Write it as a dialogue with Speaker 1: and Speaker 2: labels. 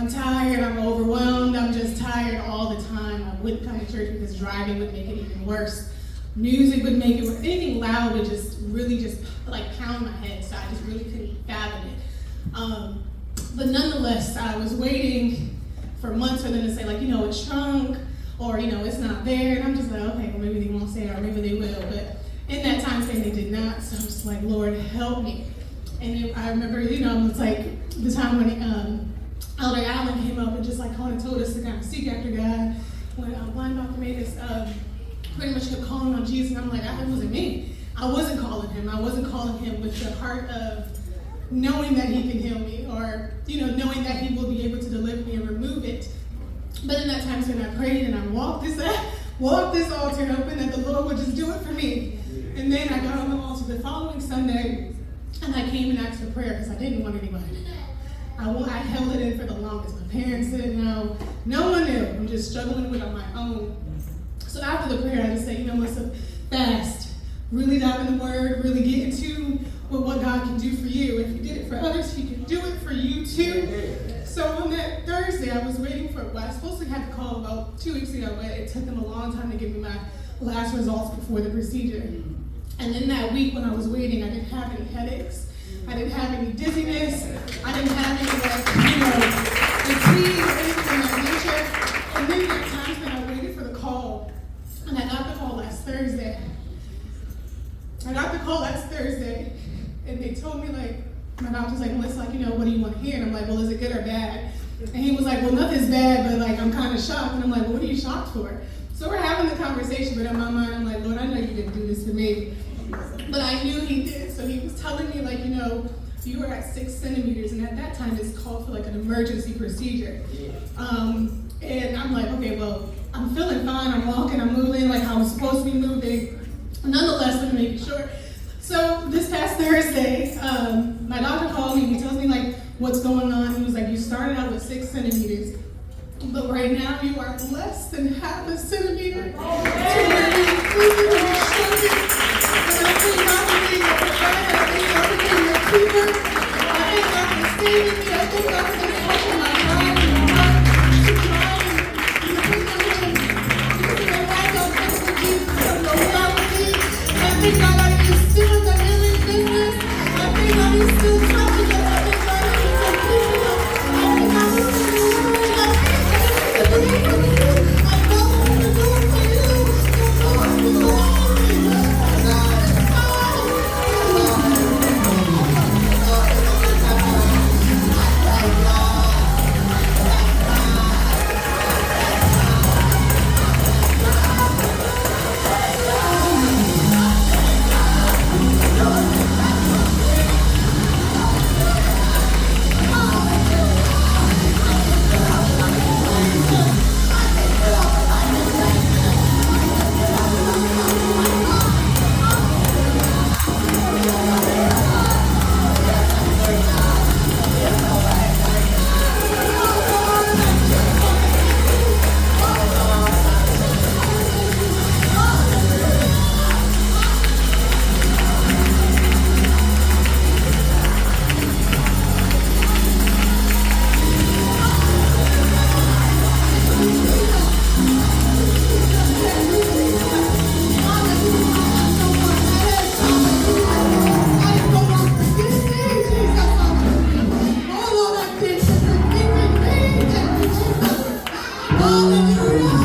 Speaker 1: I'm tired, I'm overwhelmed, I'm just tired all the time. I wouldn't come to church because driving would make it even worse. Music would make it worse. Anything loud would just really like pound my head, so I just really couldn't fathom it. But nonetheless, I was waiting for months for them to say, like, it's shrunk, or, it's not there. And I'm just like, okay, well, maybe they won't say it, or maybe they will. But in that time frame, they did not. So I'm just like, Lord, help me. And I remember, it's like the time when Elder Allen came up and just like kind of told us to kind of seek after God. When Blind Bartimaeus pretty much kept calling on Jesus, and I'm like, it wasn't me. I wasn't calling him. I wasn't calling him with the heart of knowing that he can heal me, or knowing that he will be able to deliver me and remove it. But in that time, when I prayed and I walked this altar, hoping that the Lord would just do it for me. And then I got on the altar the following Sunday, and I came and asked for prayer because I didn't want anybody to know. I held it in for the longest. My parents didn't know. No one knew. I'm just struggling with it on my own. So after the prayer, I just said, Melissa, fast. Really dive in the Word. Really get into what God can do for you. If He did it for others, He can do it for you too. So on that Thursday, I was waiting for, I was supposed to have a call about 2 weeks ago, but it took them a long time to give me my last results before the procedure. And in that week when I was waiting, I didn't have any headaches. I didn't have any dizziness. I didn't have any, fatigue or anything of that nature. And then there were times when I waited for the call, and I got the call last Thursday. And they told me, my doctor's like, Melissa, what do you want to hear? And I'm like, well, is it good or bad? And he was like, well, nothing's bad, but I'm kind of shocked. And I'm like, well, what are you shocked for? So we're having the conversation, but in my mind, I'm like, Lord, I know you didn't do this for me. But I knew He did. So He was telling me, you were at 6 centimeters, and at that time, it's called for an emergency procedure. And I'm like, okay, well, I'm feeling fine. I'm walking, I'm moving like I was supposed to be moving. Nonetheless, let me make it short. So this past Thursday, my doctor called me and he tells me what's going on. He was like, you started out with 6 centimeters, but right now you are less than half a centimeter. And I thank God for being a provider. I thank God for being a keeper. I thank God for saving me. I thank God for touching my mind and my heart to trying. I thank God that He is still in the healing business. I thank God He's still touching us. I thank God He's still keeping us. I thank God He's still delivering us. I know He's going to do it for you. I know Hallelujah.